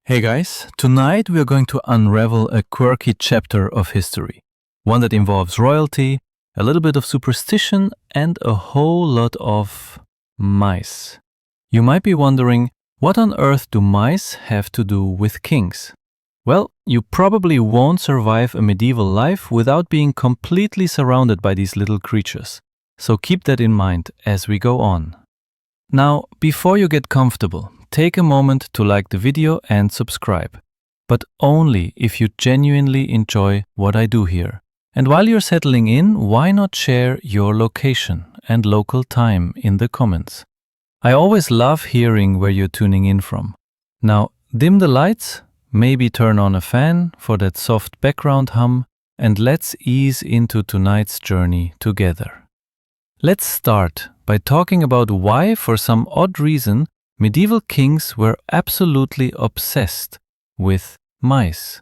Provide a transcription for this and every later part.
Hey guys, tonight we are going to unravel a quirky chapter of history. One that involves royalty, a little bit of superstition, and a whole lot of mice. You might be wondering, what on earth do mice have to do with kings? Well, you probably won't survive a medieval life without being completely surrounded by these little creatures. So keep that in mind as we go on. Now, before you get comfortable, take a moment to like the video and subscribe, but only if you genuinely enjoy what I do here. And while you're settling in, why not share your location and local time in the comments? I always love hearing where you're tuning in from. Now, dim the lights, maybe turn on a fan for that soft background hum, and let's ease into tonight's journey together. Let's start by talking about why, for some odd reason, medieval kings were absolutely obsessed with mice.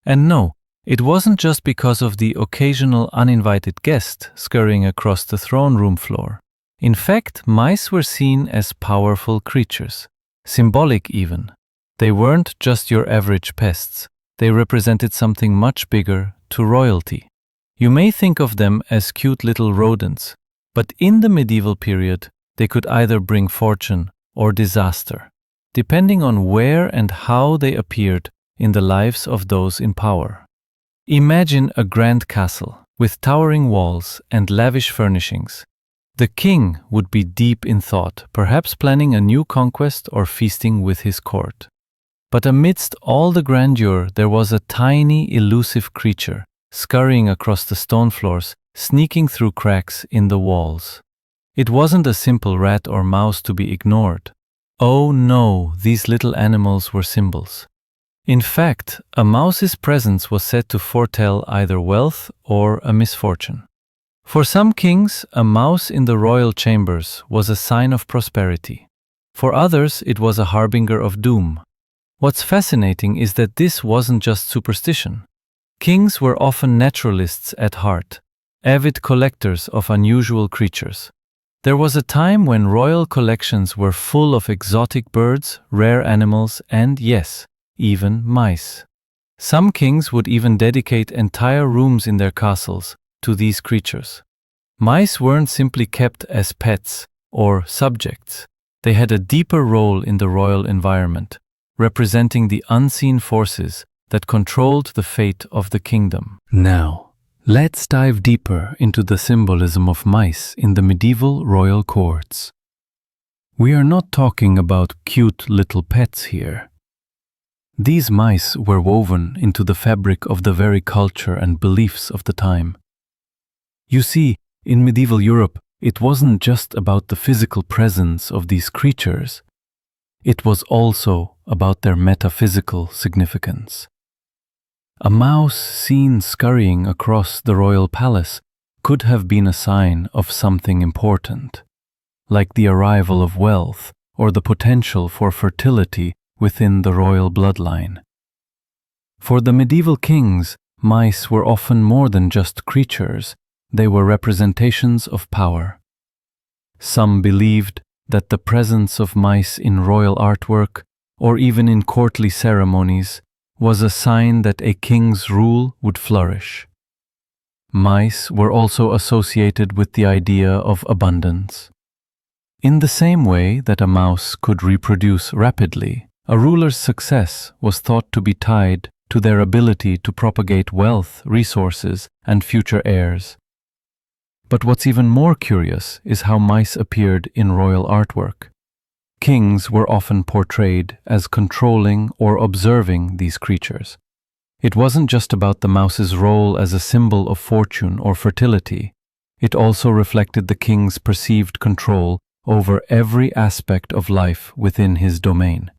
And no, it wasn't just because of the occasional uninvited guest scurrying across the throne room floor. In fact, mice were seen as powerful creatures, symbolic even. They weren't just your average pests, they represented something much bigger to royalty. You may think of them as cute little rodents, but in the medieval period, they could either bring fortune or disaster, depending on where and how they appeared in the lives of those in power. Imagine a grand castle with towering walls and lavish furnishings. The king would be deep in thought, perhaps planning a new conquest or feasting with his court. But amidst all the grandeur, there was a tiny, elusive creature scurrying across the stone floors, sneaking through cracks in the walls. It wasn't a simple rat or mouse to be ignored. Oh no, these little animals were symbols. In fact, a mouse's presence was said to foretell either wealth or a misfortune. For some kings, a mouse in the royal chambers was a sign of prosperity. For others, it was a harbinger of doom. What's fascinating is that this wasn't just superstition. Kings were often naturalists at heart, avid collectors of unusual creatures. There was a time when royal collections were full of exotic birds, rare animals, and yes, even mice. Some kings would even dedicate entire rooms in their castles to these creatures. Mice weren't simply kept as pets or subjects. They had a deeper role in the royal environment, representing the unseen forces that controlled the fate of the kingdom. Now, let's dive deeper into the symbolism of mice in the medieval royal courts. We are not talking about cute little pets here. These mice were woven into the fabric of the very culture and beliefs of the time. You see, in medieval Europe, it wasn't just about the physical presence of these creatures. It was also about their metaphysical significance. A mouse seen scurrying across the royal palace could have been a sign of something important, like the arrival of wealth or the potential for fertility within the royal bloodline. For the medieval kings, mice were often more than just creatures, they were representations of power. Some believed that the presence of mice in royal artwork, or even in courtly ceremonies, was a sign that a king's rule would flourish. Mice were also associated with the idea of abundance. In the same way that a mouse could reproduce rapidly, a ruler's success was thought to be tied to their ability to propagate wealth, resources, and future heirs. But what's even more curious is how mice appeared in royal artwork. Kings were often portrayed as controlling or observing these creatures. It wasn't just about the mouse's role as a symbol of fortune or fertility. It also reflected the king's perceived control over every aspect of life within his domain.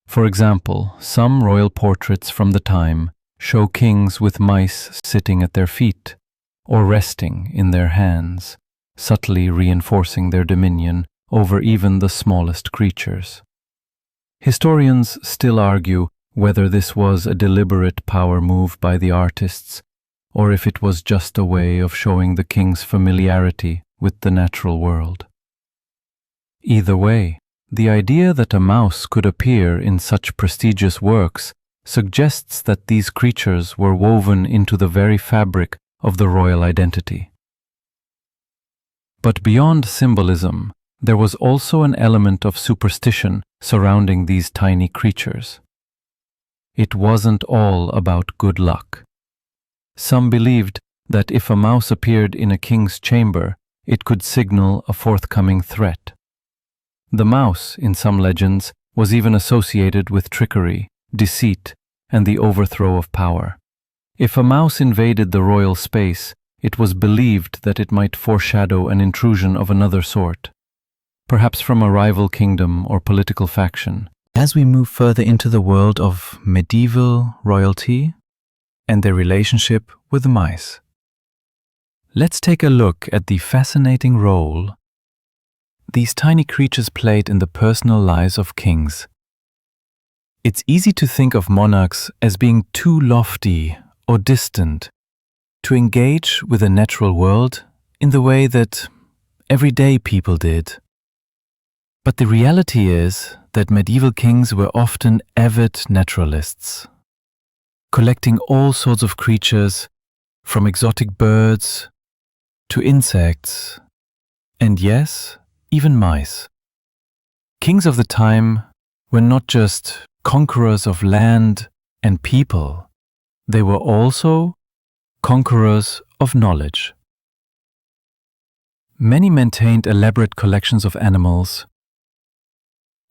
For example, some royal portraits from the time show kings with mice sitting at their feet or resting in their hands, subtly reinforcing their dominion over even the smallest creatures. Historians still argue whether this was a deliberate power move by the artists, or if it was just a way of showing the king's familiarity with the natural world. Either way, the idea that a mouse could appear in such prestigious works suggests that these creatures were woven into the very fabric of the royal identity. But beyond symbolism, there was also an element of superstition surrounding these tiny creatures. It wasn't all about good luck. Some believed that if a mouse appeared in a king's chamber, it could signal a forthcoming threat. The mouse, in some legends, was even associated with trickery, deceit, and the overthrow of power. If a mouse invaded the royal space, it was believed that it might foreshadow an intrusion of another sort, perhaps from a rival kingdom or political faction. As we move further into the world of medieval royalty and their relationship with mice, let's take a look at the fascinating role these tiny creatures played in the personal lives of kings. It's easy to think of monarchs as being too lofty or distant to engage with the natural world in the way that everyday people did. But the reality is that medieval kings were often avid naturalists, collecting all sorts of creatures, from exotic birds to insects, and yes, even mice. Kings of the time were not just conquerors of land and people, they were also conquerors of knowledge. Many maintained elaborate collections of animals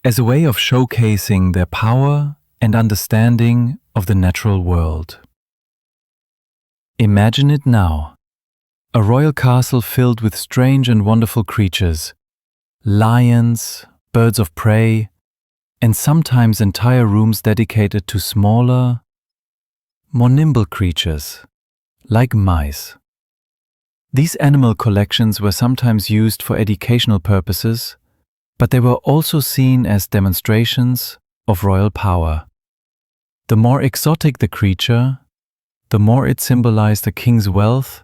as a way of showcasing their power and understanding of the natural world. Imagine it now, a royal castle filled with strange and wonderful creatures, lions, birds of prey, and sometimes entire rooms dedicated to smaller, more nimble creatures, like mice. These animal collections were sometimes used for educational purposes, but they were also seen as demonstrations of royal power. The more exotic the creature, the more it symbolized a king's wealth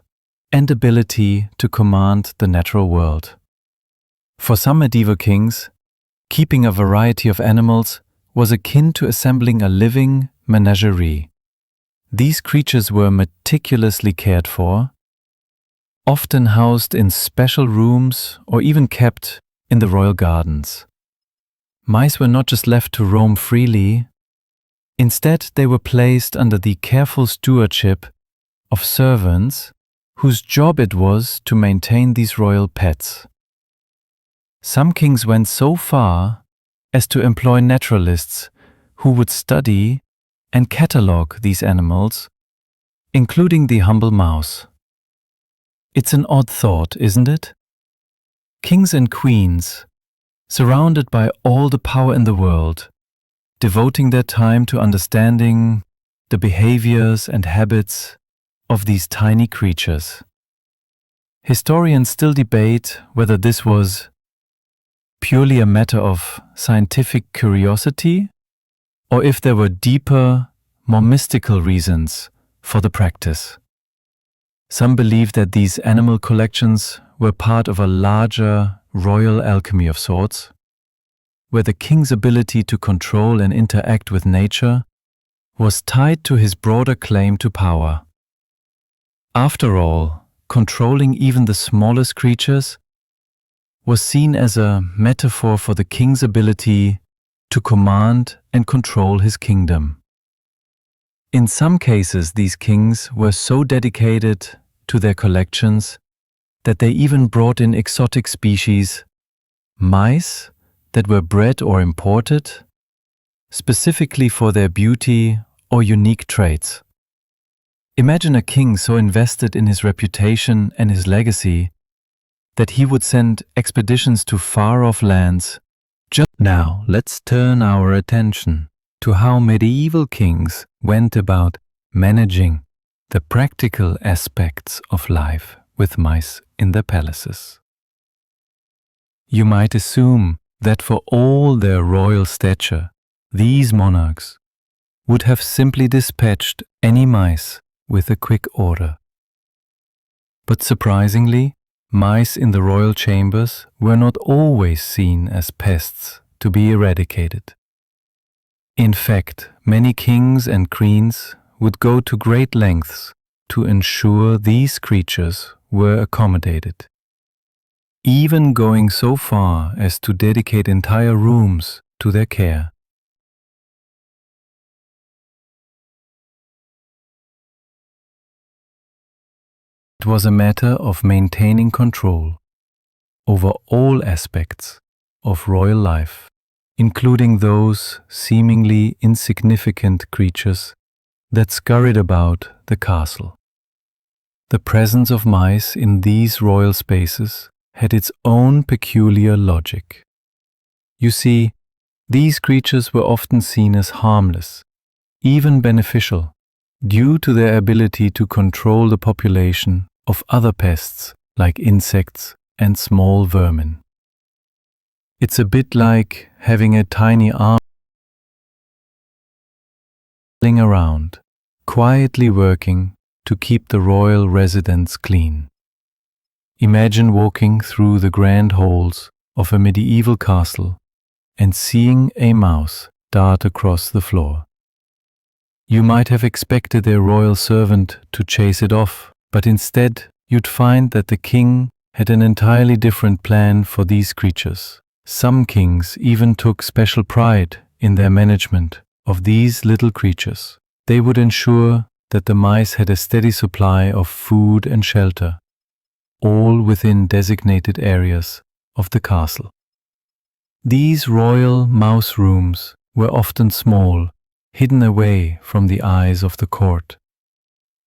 and ability to command the natural world. For some medieval kings, keeping a variety of animals was akin to assembling a living menagerie. These creatures were meticulously cared for, often housed in special rooms or even kept in the royal gardens. Mice were not just left to roam freely. Instead, they were placed under the careful stewardship of servants whose job it was to maintain these royal pets. Some kings went so far as to employ naturalists who would study and catalogue these animals, including the humble mouse. It's an odd thought, isn't it? Kings and queens, surrounded by all the power in the world, devoting their time to understanding the behaviors and habits of these tiny creatures. Historians still debate whether this was purely a matter of scientific curiosity or if there were deeper, more mystical reasons for the practice. Some believe that these animal collections were part of a larger royal alchemy of sorts, where the king's ability to control and interact with nature was tied to his broader claim to power. After all, controlling even the smallest creatures was seen as a metaphor for the king's ability to command and control his kingdom. In some cases, these kings were so dedicated to their collections that they even brought in exotic species, mice that were bred or imported, specifically for their beauty or unique traits. Imagine a king so invested in his reputation and his legacy that he would send expeditions to far-off lands. Just now, let's turn our attention to how medieval kings went about managing the practical aspects of life with mice in their palaces. You might assume that for all their royal stature, these monarchs would have simply dispatched any mice with a quick order. But surprisingly, mice in the royal chambers were not always seen as pests to be eradicated. In fact, many kings and queens would go to great lengths to ensure these creatures were accommodated, even going so far as to dedicate entire rooms to their care. It was a matter of maintaining control over all aspects of royal life, including those seemingly insignificant creatures that scurried about the castle. The presence of mice in these royal spaces had its own peculiar logic. You see, these creatures were often seen as harmless, even beneficial, due to their ability to control the population of other pests like insects and small vermin. It's a bit like having a tiny army around, quietly working to keep the royal residence clean. Imagine walking through the grand halls of a medieval castle and seeing a mouse dart across the floor. You might have expected a royal servant to chase it off, but instead you'd find that the king had an entirely different plan for these creatures. Some kings even took special pride in their management of these little creatures. They would ensure that the mice had a steady supply of food and shelter, all within designated areas of the castle. These royal mouse rooms were often small, hidden away from the eyes of the court,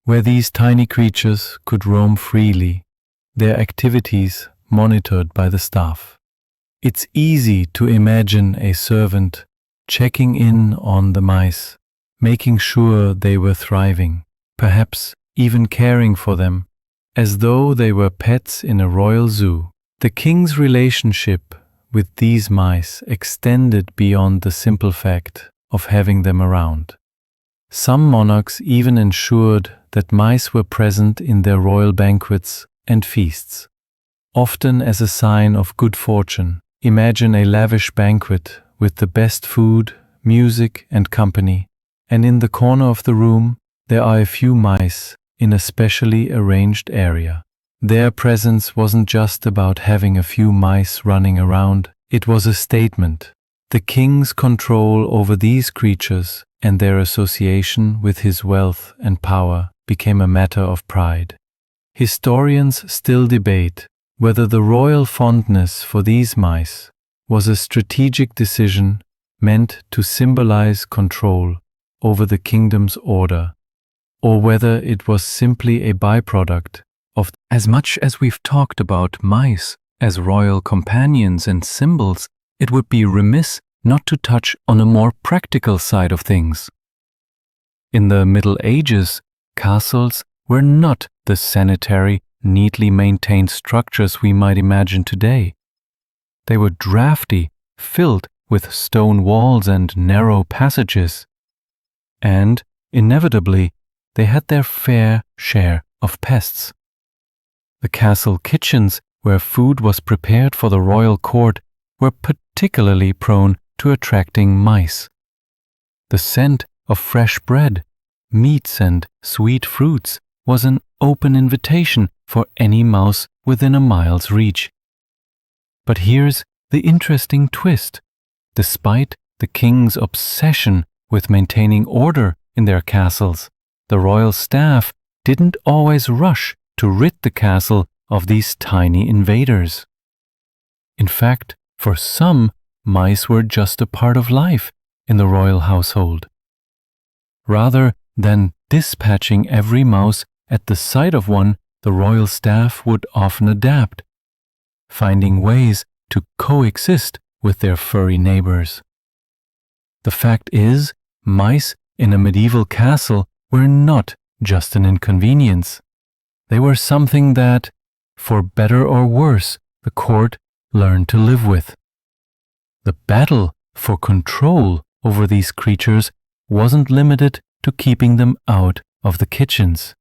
where these tiny creatures could roam freely, their activities monitored by the staff. It's easy to imagine a servant checking in on the mice, making sure they were thriving, perhaps even caring for them, as though they were pets in a royal zoo. The king's relationship with these mice extended beyond the simple fact of having them around. Some monarchs even ensured that mice were present in their royal banquets and feasts, often as a sign of good fortune. Imagine a lavish banquet with the best food, music, and company, and in the corner of the room there are a few mice in a specially arranged area. Their presence wasn't just about having a few mice running around, it was a statement. The king's control over these creatures and their association with his wealth and power became a matter of pride. Historians still debate whether the royal fondness for these mice was a strategic decision meant to symbolize control over the kingdom's order, or whether it was simply a byproduct of. As much as we've talked about mice as royal companions and symbols, it would be remiss not to touch on a more practical side of things. In the Middle Ages, castles were not the sanitary, neatly maintained structures we might imagine today. They were drafty, filled with stone walls and narrow passages. And, inevitably, they had their fair share of pests. The castle kitchens, where food was prepared for the royal court, were particularly prone to attracting mice. The scent of fresh bread, meats, and sweet fruits was an open invitation for any mouse within a mile's reach. But here's the interesting twist. Despite the king's obsession with maintaining order in their castles, the royal staff didn't always rush to rid the castle of these tiny invaders. In fact, for some, mice were just a part of life in the royal household. Rather than dispatching every mouse at the sight of one, the royal staff would often adapt, finding ways to coexist with their furry neighbors. The fact is, mice in a medieval castle were not just an inconvenience. They were something that, for better or worse, the court learned to live with. The battle for control over these creatures wasn't limited to keeping them out of the kitchens.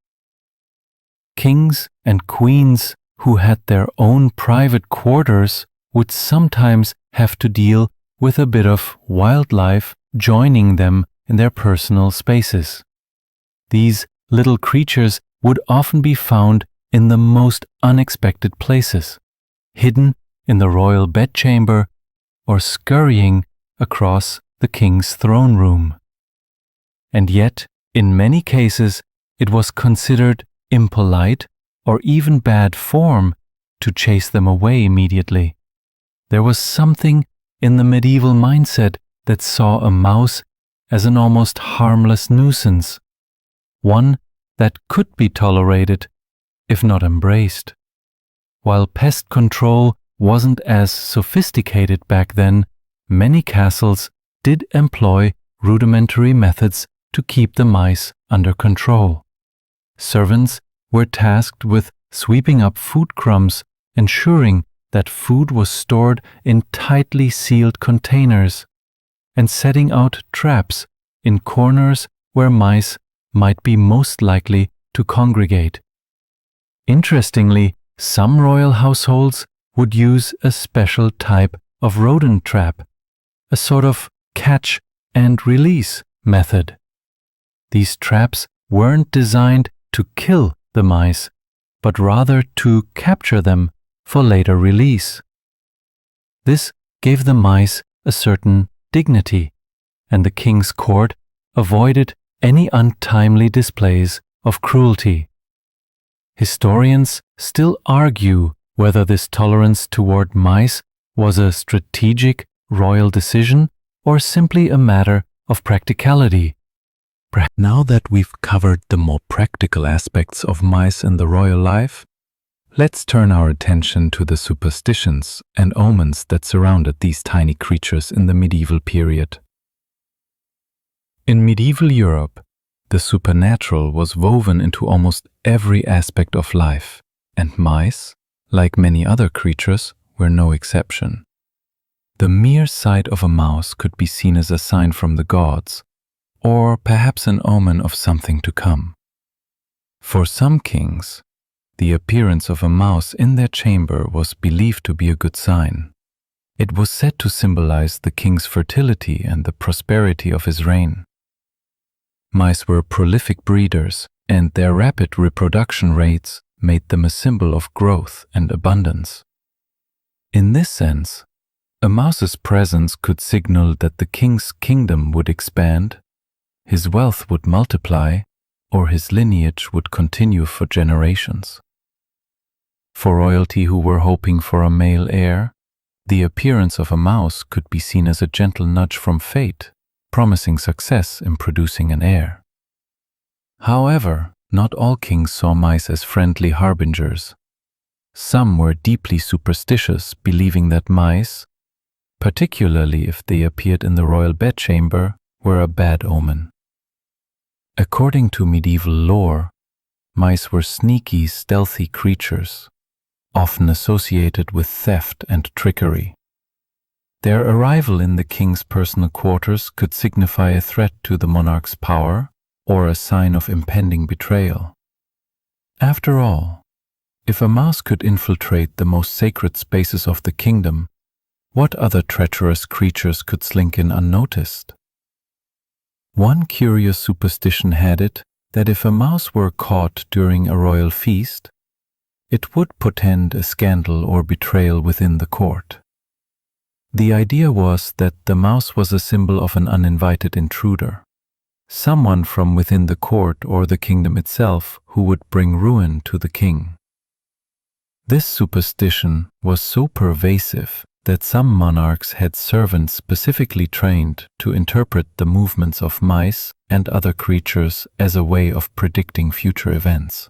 Kings and queens who had their own private quarters would sometimes have to deal with a bit of wildlife joining them in their personal spaces. These little creatures would often be found in the most unexpected places, hidden in the royal bedchamber or scurrying across the king's throne room. And yet, in many cases, it was considered impolite or even bad form to chase them away immediately. There was something in the medieval mindset that saw a mouse as an almost harmless nuisance, one that could be tolerated, if not embraced. While pest control wasn't as sophisticated back then, many castles did employ rudimentary methods to keep the mice under control. Servants were tasked with sweeping up food crumbs, ensuring that food was stored in tightly sealed containers, and setting out traps in corners where mice might be most likely to congregate. Interestingly, some royal households would use a special type of rodent trap, a sort of catch and release method. These traps weren't designed to kill the mice, but rather to capture them for later release. This gave the mice a certain dignity, and the king's court avoided any untimely displays of cruelty. Historians still argue whether this tolerance toward mice was a strategic royal decision or simply a matter of practicality. Now that we've covered the more practical aspects of mice in the royal life, let's turn our attention to the superstitions and omens that surrounded these tiny creatures in the medieval period. In medieval Europe, the supernatural was woven into almost every aspect of life, and mice, like many other creatures, were no exception. The mere sight of a mouse could be seen as a sign from the gods, or perhaps an omen of something to come. For some kings, the appearance of a mouse in their chamber was believed to be a good sign. It was said to symbolize the king's fertility and the prosperity of his reign. Mice were prolific breeders, and their rapid reproduction rates made them a symbol of growth and abundance. In this sense, a mouse's presence could signal that the king's kingdom would expand, his wealth would multiply, or his lineage would continue for generations. For royalty who were hoping for a male heir, the appearance of a mouse could be seen as a gentle nudge from fate, promising success in producing an heir. However, not all kings saw mice as friendly harbingers. Some were deeply superstitious, believing that mice, particularly if they appeared in the royal bedchamber, were a bad omen. According to medieval lore, mice were sneaky, stealthy creatures, often associated with theft and trickery. Their arrival in the king's personal quarters could signify a threat to the monarch's power or a sign of impending betrayal. After all, if a mouse could infiltrate the most sacred spaces of the kingdom, what other treacherous creatures could slink in unnoticed? One curious superstition had it that if a mouse were caught during a royal feast, it would portend a scandal or betrayal within the court. The idea was that the mouse was a symbol of an uninvited intruder, someone from within the court or the kingdom itself who would bring ruin to the king. This superstition was so pervasive that some monarchs had servants specifically trained to interpret the movements of mice and other creatures as a way of predicting future events.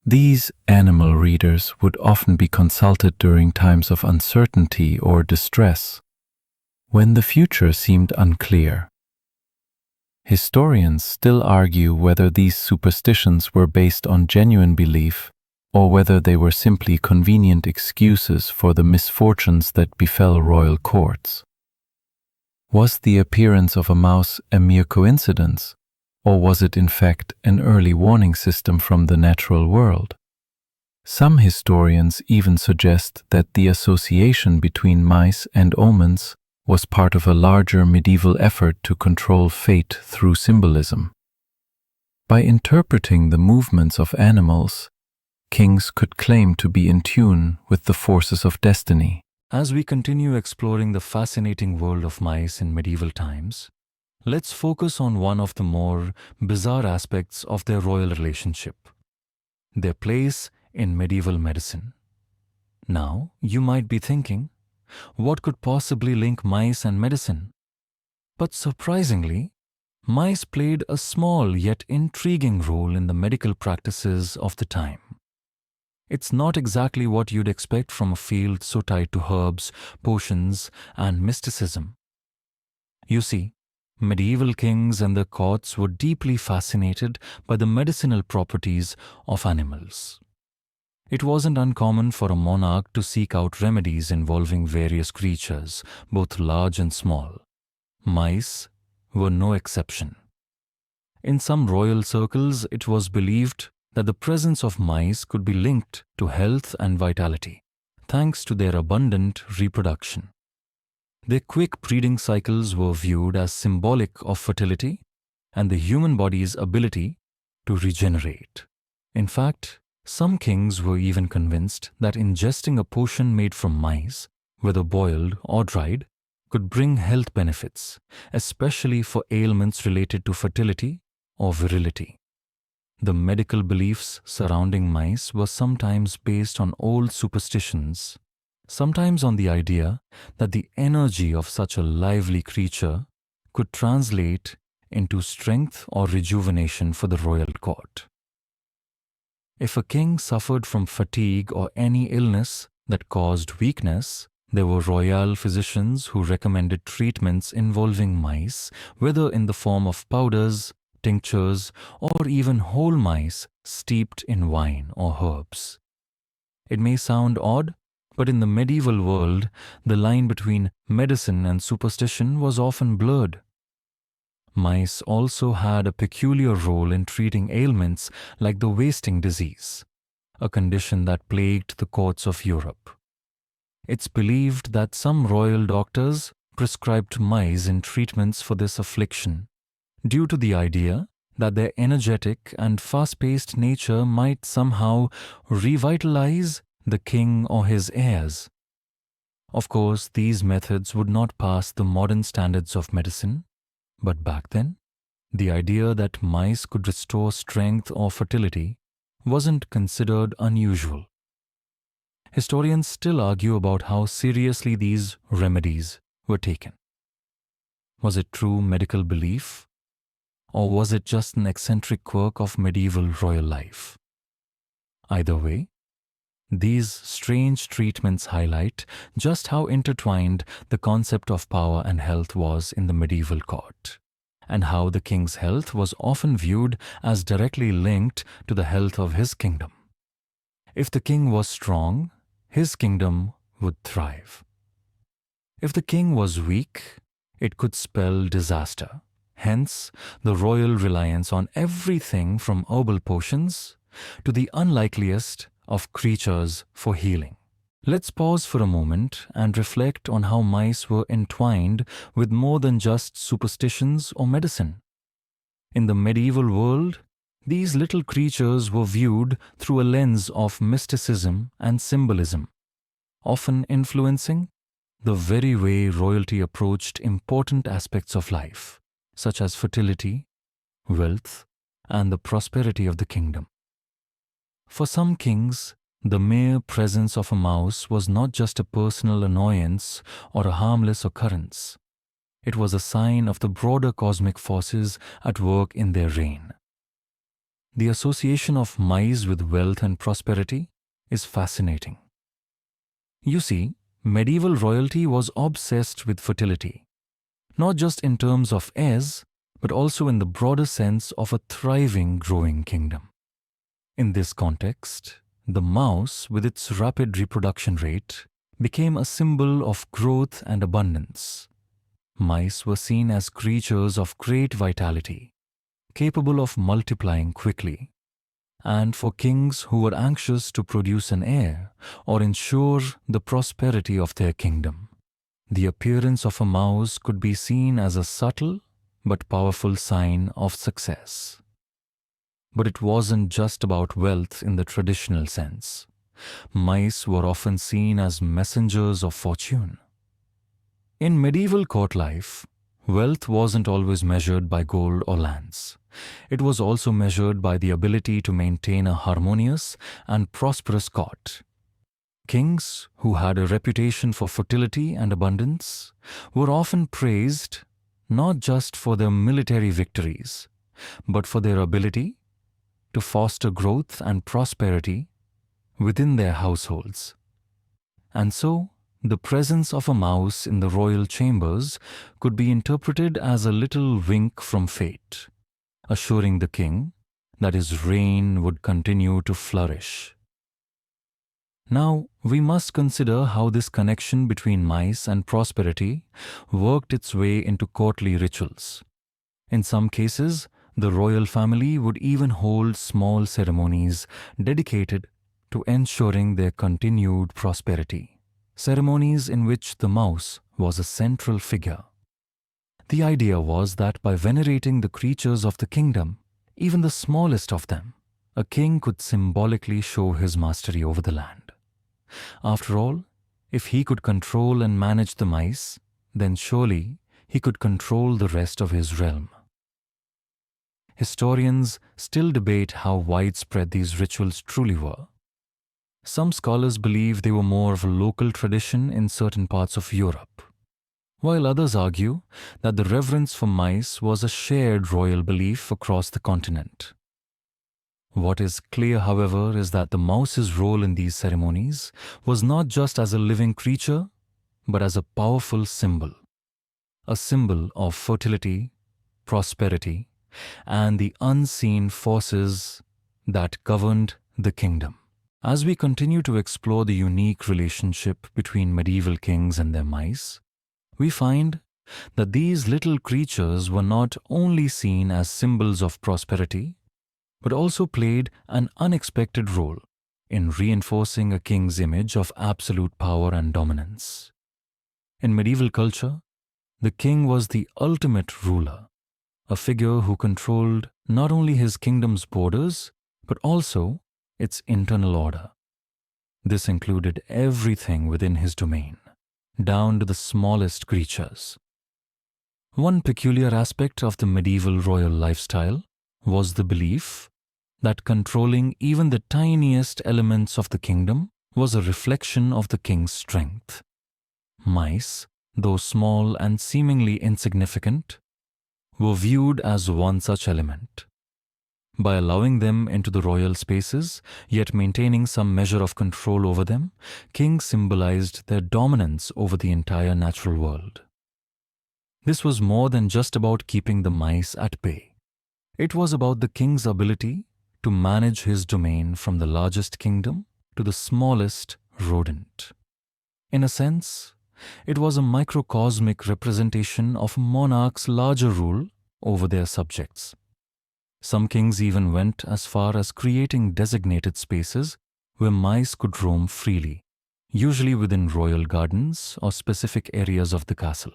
These animal readers would often be consulted during times of uncertainty or distress, when the future seemed unclear. Historians still argue whether these superstitions were based on genuine belief or whether they were simply convenient excuses for the misfortunes that befell royal courts. Was the appearance of a mouse a mere coincidence, or was it in fact an early warning system from the natural world? Some historians even suggest that the association between mice and omens was part of a larger medieval effort to control fate through symbolism. By interpreting the movements of animals, kings could claim to be in tune with the forces of destiny. As we continue exploring the fascinating world of mice in medieval times, let's focus on one of the more bizarre aspects of their royal relationship: their place in medieval medicine. Now, you might be thinking, what could possibly link mice and medicine? But surprisingly, mice played a small yet intriguing role in the medical practices of the time. It's not exactly what you'd expect from a field so tied to herbs, potions, and mysticism. You see, medieval kings and their courts were deeply fascinated by the medicinal properties of animals. It wasn't uncommon for a monarch to seek out remedies involving various creatures, both large and small. Mice were no exception. In some royal circles, it was believed that the presence of mice could be linked to health and vitality, thanks to their abundant reproduction. Their quick breeding cycles were viewed as symbolic of fertility and the human body's ability to regenerate. In fact, some kings were even convinced that ingesting a potion made from mice, whether boiled or dried, could bring health benefits, especially for ailments related to fertility or virility. The medical beliefs surrounding mice were sometimes based on old superstitions, sometimes on the idea that the energy of such a lively creature could translate into strength or rejuvenation for the royal court. If a king suffered from fatigue or any illness that caused weakness, there were royal physicians who recommended treatments involving mice, whether in the form of powders, tinctures, or even whole mice steeped in wine or herbs. It may sound odd, but in the medieval world, the line between medicine and superstition was often blurred. Mice also had a peculiar role in treating ailments like the wasting disease, a condition that plagued the courts of Europe. It's believed that some royal doctors prescribed mice in treatments for this affliction, due to the idea that their energetic and fast-paced nature might somehow revitalize the king or his heirs. Of course, these methods would not pass the modern standards of medicine, but back then, the idea that mice could restore strength or fertility wasn't considered unusual. Historians still argue about how seriously these remedies were taken. Was it true medical belief? Or was it just an eccentric quirk of medieval royal life? Either way, these strange treatments highlight just how intertwined the concept of power and health was in the medieval court, and how the king's health was often viewed as directly linked to the health of his kingdom. If the king was strong, his kingdom would thrive. If the king was weak, it could spell disaster. Hence, the royal reliance on everything from herbal potions to the unlikeliest of creatures for healing. Let's pause for a moment and reflect on how mice were entwined with more than just superstitions or medicine. In the medieval world, these little creatures were viewed through a lens of mysticism and symbolism, often influencing the very way royalty approached important aspects of life, such as fertility, wealth, and the prosperity of the kingdom. For some kings, the mere presence of a mouse was not just a personal annoyance or a harmless occurrence. It was a sign of the broader cosmic forces at work in their reign. The association of mice with wealth and prosperity is fascinating. You see, medieval royalty was obsessed with fertility, not just in terms of heirs, but also in the broader sense of a thriving, growing kingdom. In this context, the mouse, with its rapid reproduction rate, became a symbol of growth and abundance. Mice were seen as creatures of great vitality, capable of multiplying quickly, and for kings who were anxious to produce an heir or ensure the prosperity of their kingdom, The appearance of a mouse could be seen as a subtle but powerful sign of success. But it wasn't just about wealth in the traditional sense. Mice were often seen as messengers of fortune. In medieval court life, wealth wasn't always measured by gold or lands. It was also measured by the ability to maintain a harmonious and prosperous court. Kings, who had a reputation for fertility and abundance, were often praised not just for their military victories, but for their ability to foster growth and prosperity within their households. And so, the presence of a mouse in the royal chambers could be interpreted as a little wink from fate, assuring the king that his reign would continue to flourish. Now, we must consider how this connection between mice and prosperity worked its way into courtly rituals. In some cases, the royal family would even hold small ceremonies dedicated to ensuring their continued prosperity, ceremonies in which the mouse was a central figure. The idea was that by venerating the creatures of the kingdom, even the smallest of them, a king could symbolically show his mastery over the land. After all, if he could control and manage the mice, then surely he could control the rest of his realm. Historians still debate how widespread these rituals truly were. Some scholars believe they were more of a local tradition in certain parts of Europe, while others argue that the reverence for mice was a shared royal belief across the continent. What is clear, however, is that the mouse's role in these ceremonies was not just as a living creature, but as a powerful symbol, a symbol of fertility, prosperity, and the unseen forces that governed the kingdom. As we continue to explore the unique relationship between medieval kings and their mice, we find that these little creatures were not only seen as symbols of prosperity, but also played an unexpected role in reinforcing a king's image of absolute power and dominance. In medieval culture, the king was the ultimate ruler, a figure who controlled not only his kingdom's borders, but also its internal order. This included everything within his domain, down to the smallest creatures. One peculiar aspect of the medieval royal lifestyle was the belief that controlling even the tiniest elements of the kingdom was a reflection of the king's strength. Mice, though small and seemingly insignificant, were viewed as one such element. By allowing them into the royal spaces, yet maintaining some measure of control over them, kings symbolized their dominance over the entire natural world. This was more than just about keeping the mice at bay. It was about the king's ability to manage his domain from the largest kingdom to the smallest rodent. In a sense, it was a microcosmic representation of a monarch's larger rule over their subjects. Some kings even went as far as creating designated spaces where mice could roam freely, usually within royal gardens or specific areas of the castle.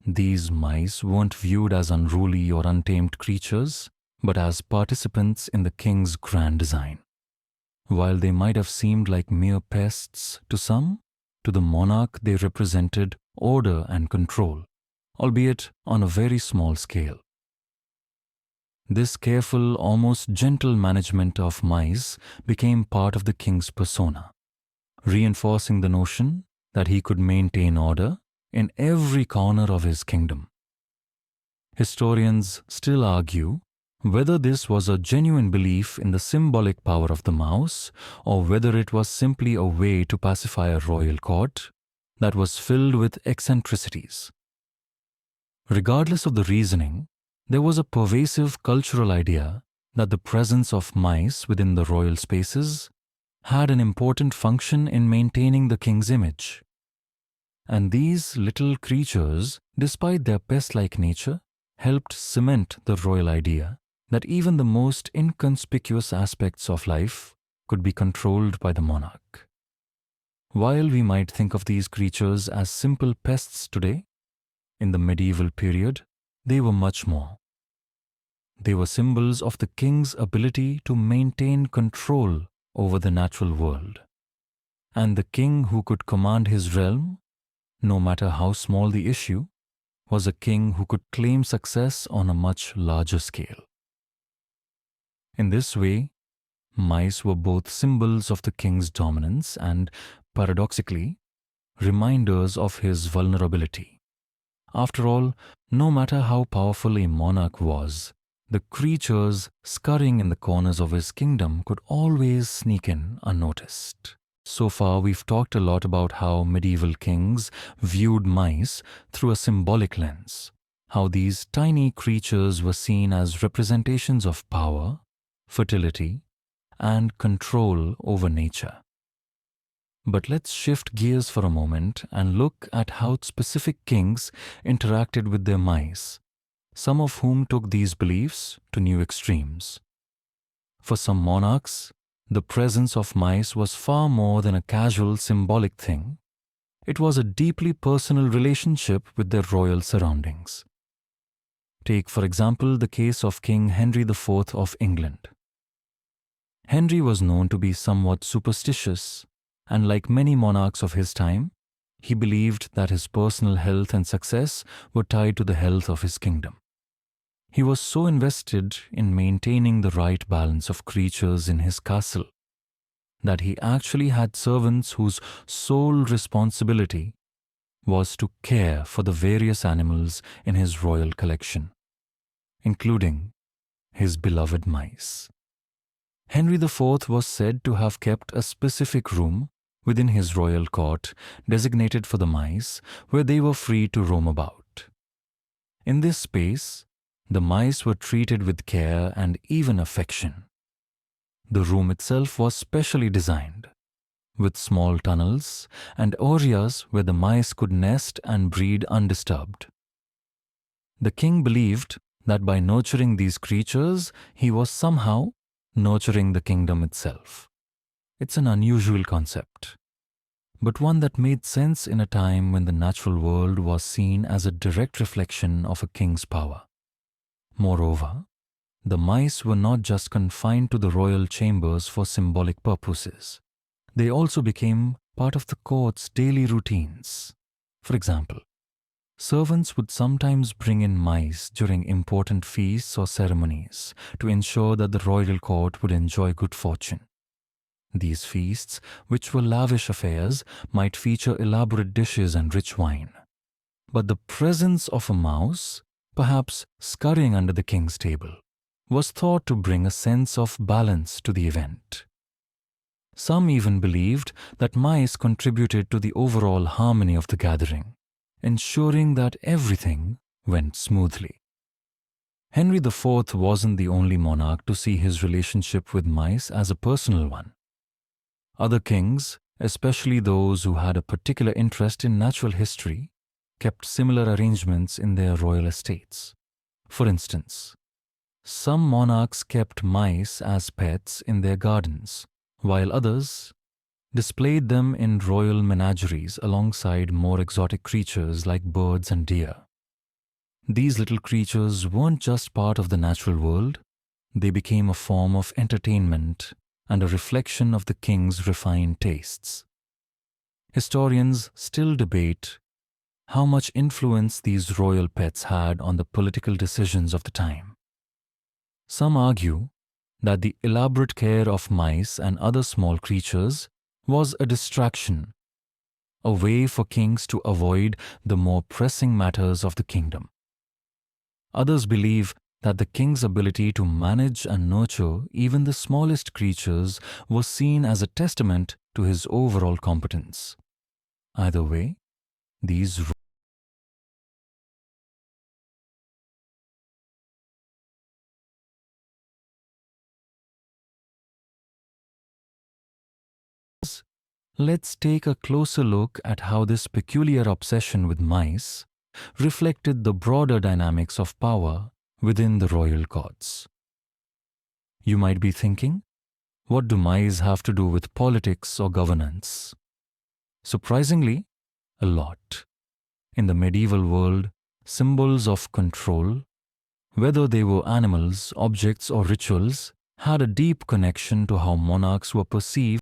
These mice weren't viewed as unruly or untamed creatures, but as participants in the king's grand design. While they might have seemed like mere pests to some, to the monarch they represented order and control, albeit on a very small scale. This careful, almost gentle management of mice became part of the king's persona, reinforcing the notion that he could maintain order in every corner of his kingdom. Historians still argue whether this was a genuine belief in the symbolic power of the mouse, or whether it was simply a way to pacify a royal court that was filled with eccentricities. Regardless of the reasoning, there was a pervasive cultural idea that the presence of mice within the royal spaces had an important function in maintaining the king's image. And these little creatures, despite their pest-like nature, helped cement the royal idea that even the most inconspicuous aspects of life could be controlled by the monarch. While we might think of these creatures as simple pests today, in the medieval period, they were much more. They were symbols of the king's ability to maintain control over the natural world. And the king who could command his realm, no matter how small the issue, was a king who could claim success on a much larger scale. In this way, mice were both symbols of the king's dominance and, paradoxically, reminders of his vulnerability. After all, no matter how powerful a monarch was, the creatures scurrying in the corners of his kingdom could always sneak in unnoticed. So far, we've talked a lot about how medieval kings viewed mice through a symbolic lens, how these tiny creatures were seen as representations of power, fertility, and control over nature. But let's shift gears for a moment and look at how specific kings interacted with their mice, some of whom took these beliefs to new extremes. For some monarchs, the presence of mice was far more than a casual symbolic thing. It was a deeply personal relationship with their royal surroundings. Take, for example, the case of King Henry IV of England. Henry was known to be somewhat superstitious, and like many monarchs of his time, he believed that his personal health and success were tied to the health of his kingdom. He was so invested in maintaining the right balance of creatures in his castle that he actually had servants whose sole responsibility was to care for the various animals in his royal collection, including his beloved mice. Henry IV was said to have kept a specific room within his royal court designated for the mice, where they were free to roam about. In this space, the mice were treated with care and even affection. The room itself was specially designed, with small tunnels and areas where the mice could nest and breed undisturbed. The king believed that by nurturing these creatures, he was somehow nurturing the kingdom itself. It's an unusual concept, but one that made sense in a time when the natural world was seen as a direct reflection of a king's power. Moreover, the mice were not just confined to the royal chambers for symbolic purposes. They also became part of the court's daily routines. For example, servants would sometimes bring in mice during important feasts or ceremonies to ensure that the royal court would enjoy good fortune. These feasts, which were lavish affairs, might feature elaborate dishes and rich wine. But the presence of a mouse, perhaps scurrying under the king's table, was thought to bring a sense of balance to the event. Some even believed that mice contributed to the overall harmony of the gathering, ensuring that everything went smoothly. Henry IV wasn't the only monarch to see his relationship with mice as a personal one. Other kings, especially those who had a particular interest in natural history, kept similar arrangements in their royal estates. For instance, some monarchs kept mice as pets in their gardens, while others displayed them in royal menageries alongside more exotic creatures like birds and deer. These little creatures weren't just part of the natural world, they became a form of entertainment and a reflection of the king's refined tastes. Historians still debate how much influence these royal pets had on the political decisions of the time. Some argue that the elaborate care of mice and other small creatures was a distraction, a way for kings to avoid the more pressing matters of the kingdom. Others believe that the king's ability to manage and nurture even the smallest creatures was seen as a testament to his overall competence. Either way, these Let's take a closer look at how this peculiar obsession with mice reflected the broader dynamics of power within the royal courts. You might be thinking, what do mice have to do with politics or governance? Surprisingly, a lot. In the medieval world, symbols of control, whether they were animals, objects, or rituals, had a deep connection to how monarchs were perceived